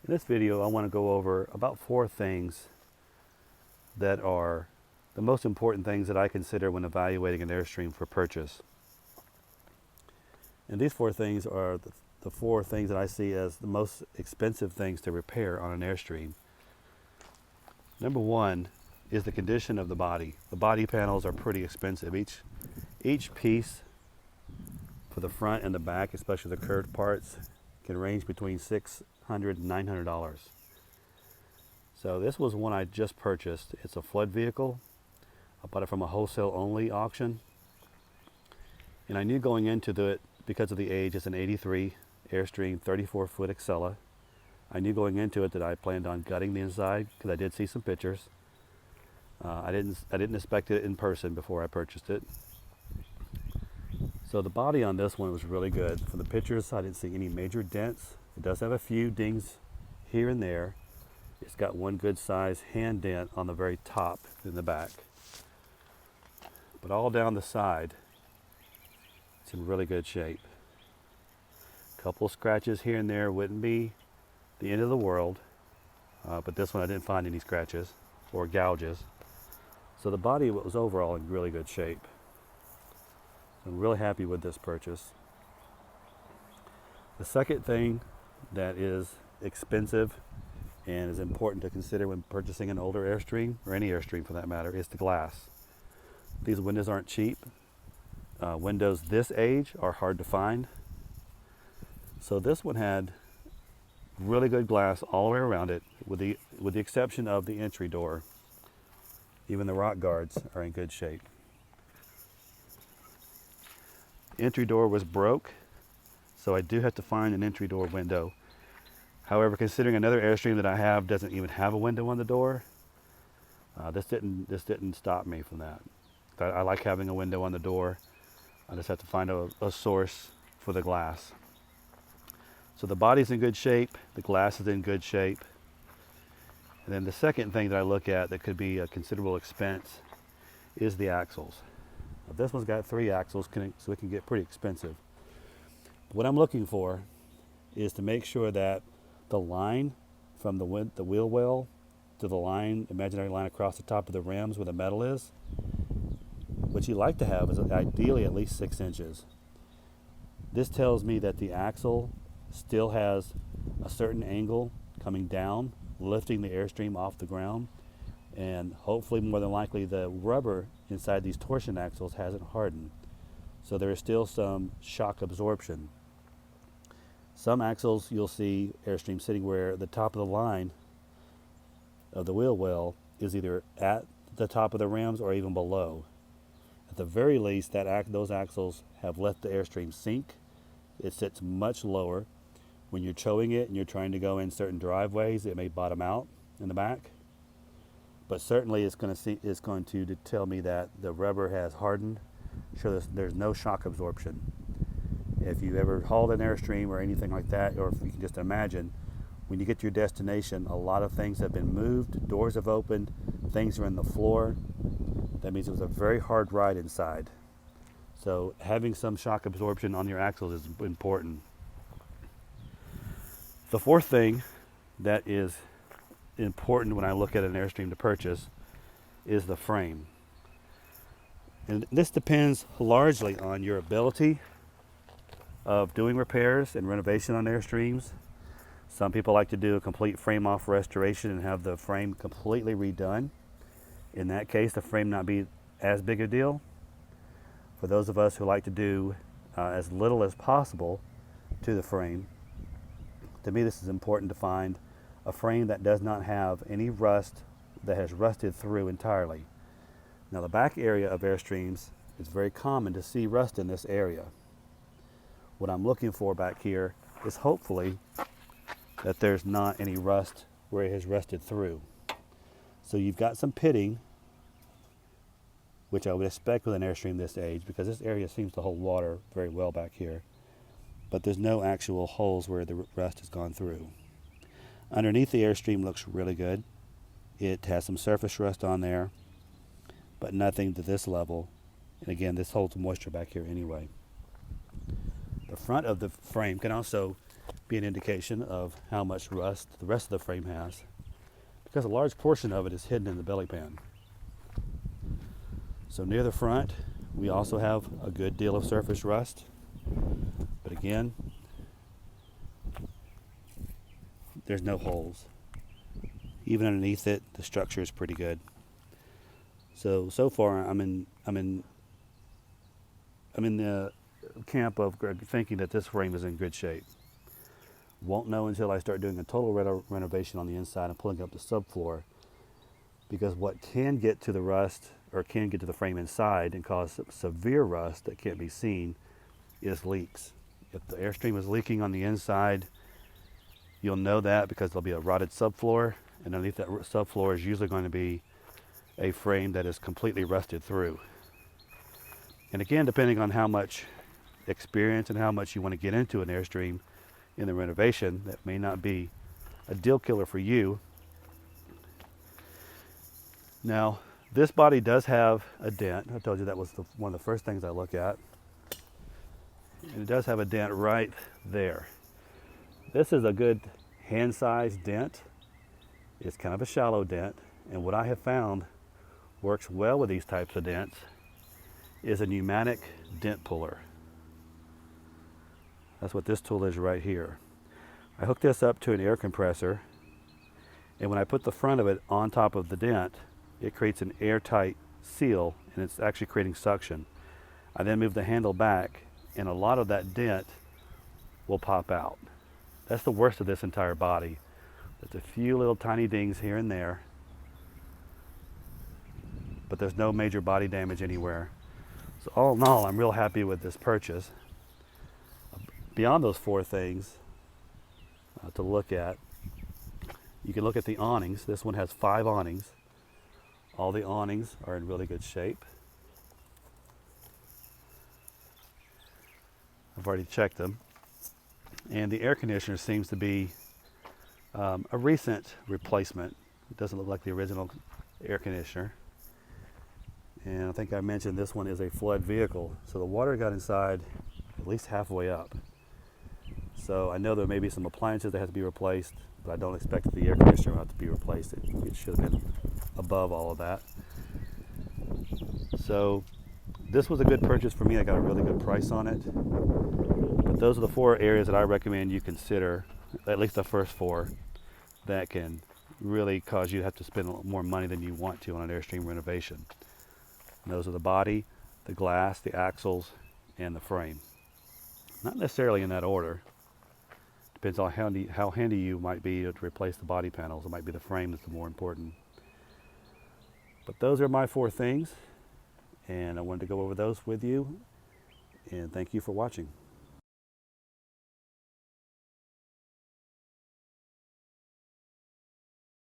In this video, I want to go over about 4 things that are the most important things that I consider when evaluating an Airstream for purchase. And these 4 things are the 4 things that I see as the most expensive things to repair on an Airstream. Number 1 is the condition of the body. The body panels are pretty expensive. Each piece for the front and the back, especially the curved parts, can range between $600 and $900. So this was one I just purchased. It's a flood vehicle. I bought it from a wholesale only auction. And I knew going into it, because of the age, it's an 83 Airstream 34-foot Excella. I knew going into it that I planned on gutting the inside because I did see some pictures. I didn't inspect it in person before I purchased it. So the body on this one was really good. From the pictures, I didn't see any major dents. It does have a few dings here and there. It's got one good size hand dent on the very top in the back. But all down the side, it's in really good shape. A couple scratches here and there wouldn't be the end of the world, but this one I didn't find any scratches or gouges. So the body was overall in really good shape. I'm really happy with this purchase. The second thing that is expensive and is important to consider when purchasing an older Airstream, or any Airstream for that matter, is the glass. These windows aren't cheap. Windows this age are hard to find. So this one had really good glass all the way around it, with the exception of the entry door. Even the rock guards are in good shape. The entry door was broke, so I do have to find an entry door window. However, considering another Airstream that I have doesn't even have a window on the door, this didn't stop me from that. I like having a window on the door. I just have to find a source for the glass. So the body's in good shape, the glass is in good shape. And then the second thing that I look at that could be a considerable expense is the axles. Now this one's got 3 axles, so it can get pretty expensive. What I'm looking for is to make sure that the line from the wheel well to the line, imaginary line across the top of the rims where the metal is, what you like to have is ideally at least 6 inches. This tells me that the axle still has a certain angle coming down, lifting the Airstream off the ground, and hopefully more than likely the rubber inside these torsion axles hasn't hardened. So there is still some shock absorption. Some axles you'll see Airstream sitting where the top of the line of the wheel well is either at the top of the rims or even below. At the very least, those axles have let the Airstream sink. It sits much lower. When you're towing it and you're trying to go in certain driveways, it may bottom out in the back. But certainly it's going to tell me that the rubber has hardened, so there's no shock absorption. If you ever hauled an Airstream or anything like that, or if you can just imagine, when you get to your destination, a lot of things have been moved, doors have opened, things are in the floor. That means it was a very hard ride inside. So having some shock absorption on your axles is important. The fourth thing that is important when I look at an Airstream to purchase is the frame. And this depends largely on your ability of doing repairs and renovation on Airstreams. Some people like to do a complete frame off restoration and have the frame completely redone. In that case, the frame not be as big a deal. For those of us who like to do as little as possible to the frame, to me this is important to find a frame that does not have any rust, that has rusted through entirely. Now the back area of Airstreams, it's very common to see rust in this area. What I'm looking for back here is hopefully that there's not any rust where it has rusted through. So you've got some pitting, which I would expect with an Airstream this age, because this area seems to hold water very well back here. But there's no actual holes where the rust has gone through. Underneath, the Airstream looks really good. It has some surface rust on there, but nothing to this level. And again, this holds moisture back here anyway. The front of the frame can also be an indication of how much rust the rest of the frame has, because a large portion of it is hidden in the belly pan. So near the front, we also have a good deal of surface rust, but again, there's no holes. Even underneath it, the structure is pretty good. So far, I'm in the camp of thinking that this frame is in good shape. Won't know until I start doing a total renovation on the inside and pulling up the subfloor, because what can get to the rust or can get to the frame inside and cause severe rust that can't be seen is leaks. If the Airstream is leaking on the inside, you'll know that because there'll be a rotted subfloor, and underneath that subfloor is usually going to be a frame that is completely rusted through. And again, depending on how much experience and how much you want to get into an Airstream in the renovation, that may not be a deal killer for you. Now, this body does have a dent. I told you that was one of the first things I look at. And it does have a dent right there. This is a good hand-sized dent. It's kind of a shallow dent. And what I have found works well with these types of dents is a pneumatic dent puller. That's what this tool is right here. I hook this up to an air compressor, and when I put the front of it on top of the dent, it creates an airtight seal, and it's actually creating suction. I then move the handle back, and a lot of that dent will pop out. That's the worst of this entire body. There's a few little tiny dings here and there, but there's no major body damage anywhere. So all in all, I'm real happy with this purchase. Beyond those four things to look at, you can look at the awnings. This one has 5 awnings. All the awnings are in really good shape. I've already checked them. And the air conditioner seems to be a recent replacement. It doesn't look like the original air conditioner. And I think I mentioned this one is a flood vehicle. So the water got inside at least halfway up. So I know there may be some appliances that have to be replaced, but I don't expect the air conditioner will have to be replaced. It should have been above all of that. So this was a good purchase for me. I got a really good price on it. But those are the 4 areas that I recommend you consider, at least the first 4, that can really cause you to have to spend a little more money than you want to on an Airstream renovation. And those are the body, the glass, the axles, and the frame. Not necessarily in that order. Depends on how handy you might be to replace the body panels. It might be the frame that's the more important. But those are my 4 things, and I wanted to go over those with you, and thank you for watching.